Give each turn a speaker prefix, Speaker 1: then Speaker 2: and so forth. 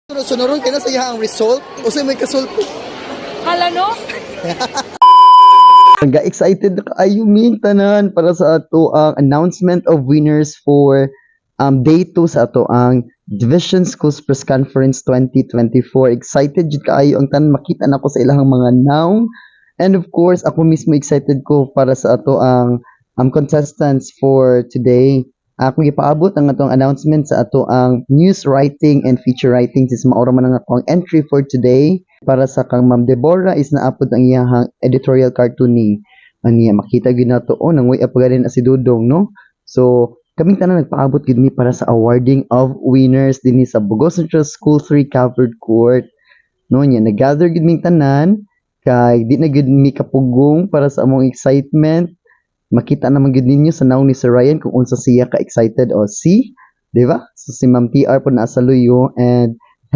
Speaker 1: Sunod-sunod ka na sa iyang result. O sa may kasulti.
Speaker 2: Hala no?
Speaker 1: Excited na kaayo min tanan para sa ato ang announcement of winners for day 2 sa ato ang Division Schools Press Conference 2024. Excited jud kaayo ang tanan makita nako sa ilahang mga naong. And of course, ako mismo excited ko para sa ato ang contestants for today. Akong ipaabot ang atong announcement sa ato ang news writing and feature writing sis maura man ang akong entry for today para sa kang Ma'am Deborah is naapod ang iyahang editorial cartooning. Aniya makita gyud nato nang way apagarin as si Dudong no. So kaming tanan nagpaabot gid mi para sa awarding of winners dinhi sa Bugos Central School 3 Covered Court. No nya nag-gather gid ming tanan kay di na gid mi kapugong para sa among excitement. Makita naman gid ninyo sa naong ni Sir Ryan kung unsa siya ka excited o si, di ba? So si Ma'am TR po nasa luyo and